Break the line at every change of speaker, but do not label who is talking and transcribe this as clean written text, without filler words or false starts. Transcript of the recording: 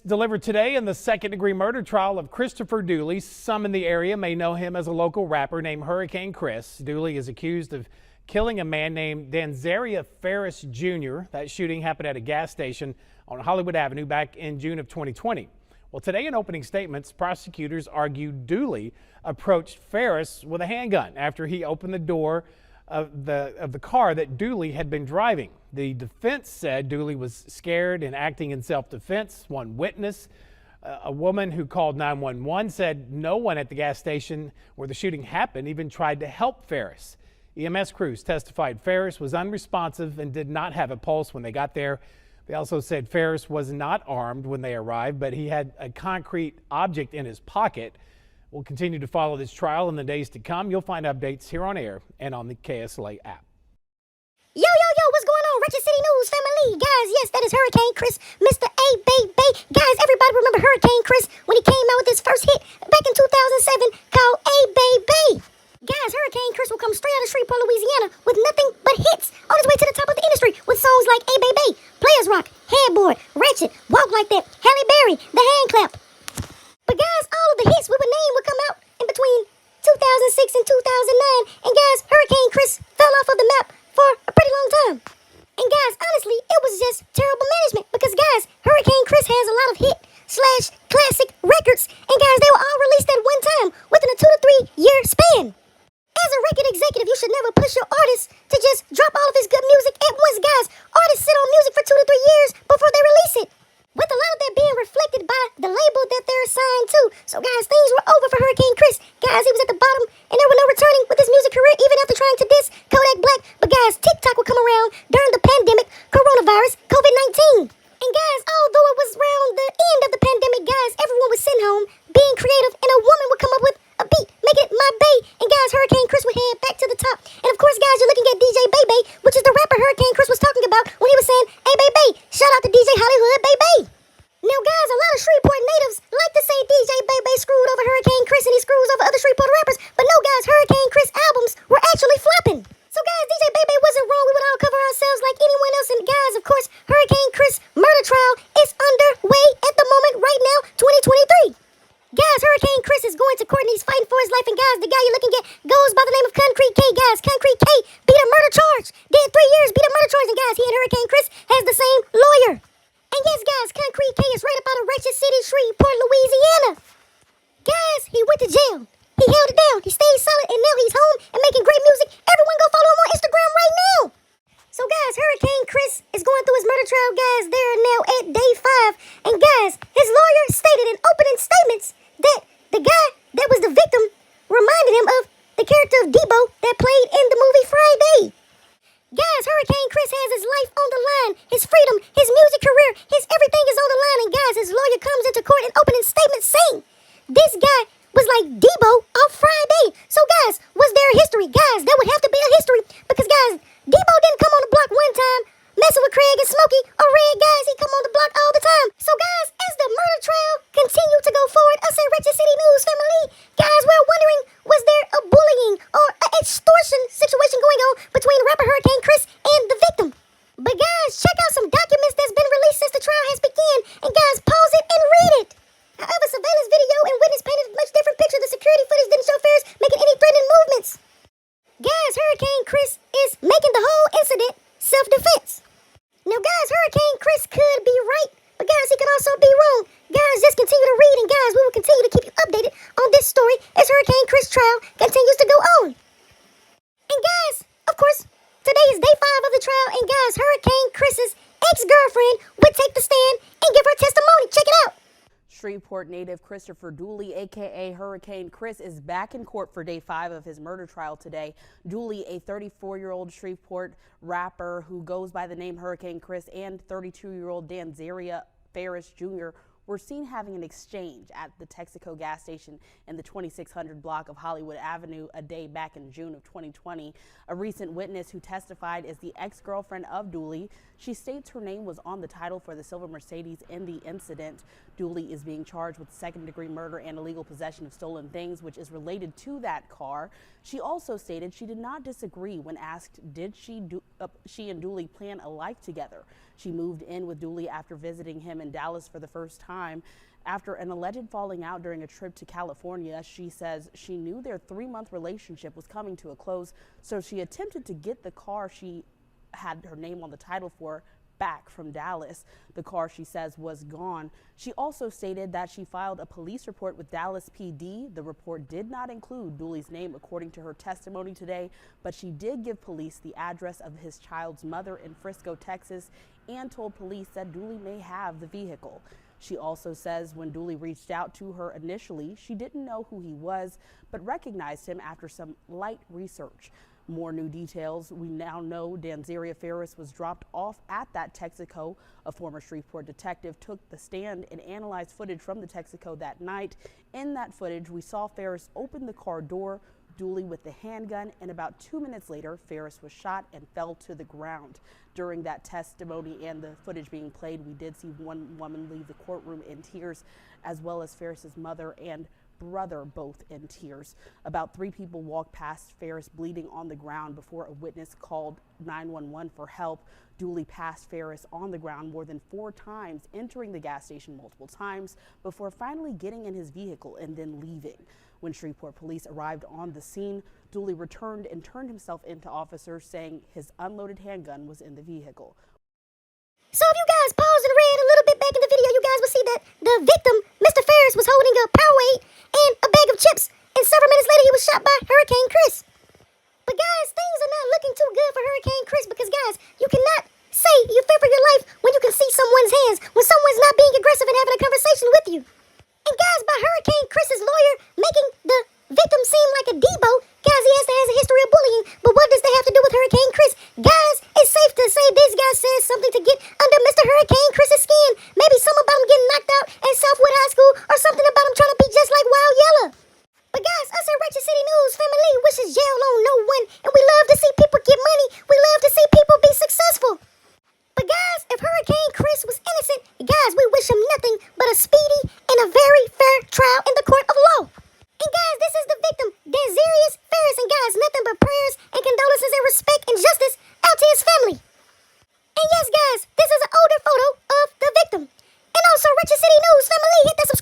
delivered today in the second-degree murder trial of Christopher Dooley. Some in the area may know him as a local rapper named Hurricane Chris. Dooley is accused of killing a man named Danzaria Ferris Jr. That shooting happened at a gas station on Hollywood Avenue back in June of 2020. Well, today in opening statements, prosecutors argued Dooley approached Ferris with a handgun after he opened the door of the car that Dooley had been driving. The defense said Dooley was scared and acting in self-defense. One witness, a woman who called 911, said no one at the gas station where the shooting happened even tried to help Ferris. EMS crews testified Ferris was unresponsive and did not have a pulse when they got there. They also said Ferris was not armed when they arrived, but he had a concrete object in his pocket. We'll continue to follow this trial in the days to come. You'll find updates here on air and on the KSLA app.
Yo, what's going on, Ratchet City News family? Guys, yes, that is Hurricane Chris, Mr. A Bay. Guys, everybody remember Hurricane Chris when he came out with his first hit back in 2007 called A Bay. Guys, Hurricane Chris will come straight out of Shreveport, Louisiana with nothing but hits on his way to the top of the industry with songs like A Bay, Players Rock, Headboard, Ratchet, Walk Like That, Halle Berry, The Hand Clap. But guys, all of the hits we would name would come out in between 2006 and 2009. And guys, Hurricane Chris fell off of the map for a pretty long time. And guys, honestly, it was just terrible management because guys, Hurricane Chris has a lot of hit/classic records. And guys, they were all released at one time within a 2 to 3 year span. As a record executive, you should never push your artist to just drop all of his good music at once. Guys, artists sit on music for 2 to 3 years before they release it, with a lot of that being reflected by the label that they're assigned to. So guys, things were over for Hurricane Chris. Guys, he was at the bottom and there were no returning with his music career even after trying to diss Kodak Black. But guys, TikTok would come around during the pandemic, coronavirus, COVID-19. And guys, although it was around the end of the pandemic, guys, everyone was sitting home being creative and a woman would come up with a beat, make it my bay. And guys, Hurricane Chris would head back to the top. And of course, guys, you're looking at DJ Bay, which is the rapper Hurricane Chris was talking about when he was saying, "Hey, Bay." Shout out to DJ Hollywood Bay. Now, guys, a lot of Shreveport natives like to say DJ Bay screwed over Hurricane Chris and he screws over other Shreveport rappers. But no, guys, Hurricane Chris albums were actually flopping. So, guys, DJ Bay wasn't wrong. We would all cover ourselves like anyone else. And, guys, of course, Hurricane Chris murder trial is underway at the moment right now, 2023. Guys, Hurricane Chris is going to court and he's fighting for his life. And, guys, the guy you're looking at goes by the name of Concrete K. Guys, Concrete K beat a murder charge. Did 3 years, beat a murder charge. And, guys, he and Hurricane Chris has the same lawyer. And yes, guys, Concrete K is right up out of Ratchet City, Shreveport, Louisiana. Guys, he went to jail. He held it down. He stayed solid, and now he's home and making great music. Everyone go follow him on Instagram right now. So, guys, Hurricane Chris is going through his murder trial, guys. They're now at day 5. And, guys, his lawyer stated in opening statements that the guy that was the victim reminded him of the character of Debo that played in the movie Friday. Guys, Hurricane Chris has his life on the line, his freedom, his music career, his everything is on the line. And guys, his lawyer comes into court in opening statement saying this guy was like Debo on Friday. So guys, was there a history? Guys, there would have to be a history because guys, Debo didn't come on the block one time messing with Craig and Smokey or Red. Guys, he come on the block all the time. So guys, as the murder trial continue to go forward, I say Ratchet City News family, guys, we're wondering, was there a bullying or an extortion situation going on between rapper Hurricane Chris and the victim? But guys, check out some documents that's been released since the trial has begun. And guys, pause it and read it. However, surveillance video and witness painted a much different picture. The security footage didn't show Ferris making any threatening movements. Guys, Hurricane Chris is making the whole incident self-defense. Now, guys, Hurricane Chris could be right, but guys, he could also be wrong. Guys, just continue to read, and guys, we will continue to keep you updated on this story as Hurricane Chris trial continues to go on. And guys, of course, today is day 5 of the trial, and guys, Hurricane Chris's ex-girlfriend would take the stand and give her testimony. Check it out.
Shreveport native Christopher Dooley, aka Hurricane Chris, is back in court for day 5 of his murder trial today. Dooley, a 34-year-old Shreveport rapper who goes by the name Hurricane Chris, and 32-year-old Danzaria Ferris Jr. were seen having an exchange at the Texaco gas station in the 2600 block of Hollywood Avenue a day back in June of 2020. A recent witness who testified is the ex-girlfriend of Dooley. She states her name was on the title for the silver Mercedes in the incident. Dooley is being charged with second-degree murder and illegal possession of stolen things, which is related to that car. She also stated she did not disagree when asked did she and Dooley plan a life together. She moved in with Dooley after visiting him in Dallas for the first time. After an alleged falling out during a trip to California, she says she knew their 3-month relationship was coming to a close, so she attempted to get the car she had her name on the title for back from Dallas. The car, she says, was gone. She also stated that she filed a police report with Dallas PD. The report did not include Dooley's name, according to her testimony today, but she did give police the address of his child's mother in Frisco, Texas, and told police that Dooley may have the vehicle. She also says when Dooley reached out to her initially, she didn't know who he was, but recognized him after some light research. More new details. We now know Danzaria Ferris was dropped off at that Texaco. A former Shreveport detective took the stand and analyzed footage from the Texaco that night. In that footage, we saw Ferris open the car door, Dooley with the handgun, and about 2 minutes later, Ferris was shot and fell to the ground. During that testimony and the footage being played, we did see one woman leave the courtroom in tears, as well as Ferris's mother and brother, both in tears. About 3 people walked past Ferris bleeding on the ground before a witness called 911 for help. Dooley passed Ferris on the ground more than 4 times, entering the gas station multiple times before finally getting in his vehicle and then leaving. When Shreveport police arrived on the scene, Dooley returned and turned himself into officers, saying his unloaded handgun was in the vehicle.
So if you guys paused and read a little bit back in the video, you guys will see that the victim, Mr. Ferris, was holding a Powerade and a bag of chips, and several minutes later he was shot by Hurricane Chris. But guys, things are not looking too good for Hurricane Chris, because guys, you cannot say you fear for your life when you can see someone's hands, when someone's not being aggressive and having a conversation with you. And guys, by Hurricane Chris's lawyer making the victim seem like a Debo, guys, he has a history of bullying, but what does that have to do with Hurricane Chris? Guys, it's safe to say this guy says something to get under Mr. Hurricane Chris's skin. Maybe something about him getting knocked out at Southwood High School, or something about him trying to be just like Wild Yella. But guys, us at Ratchet City News family wishes jail on no one, and we love to see people get money. We love to see people be successful. But guys, if Hurricane Chris was innocent, guys, we wish him nothing but a speedy and a very fair trial in the court of law. And guys, this is the victim, Danzaria Ferris, and guys, nothing but prayers and condolences and respect and justice out to his family. And yes, guys, this is an older photo of the victim. And also, Ratchet City News family, hit that subscribe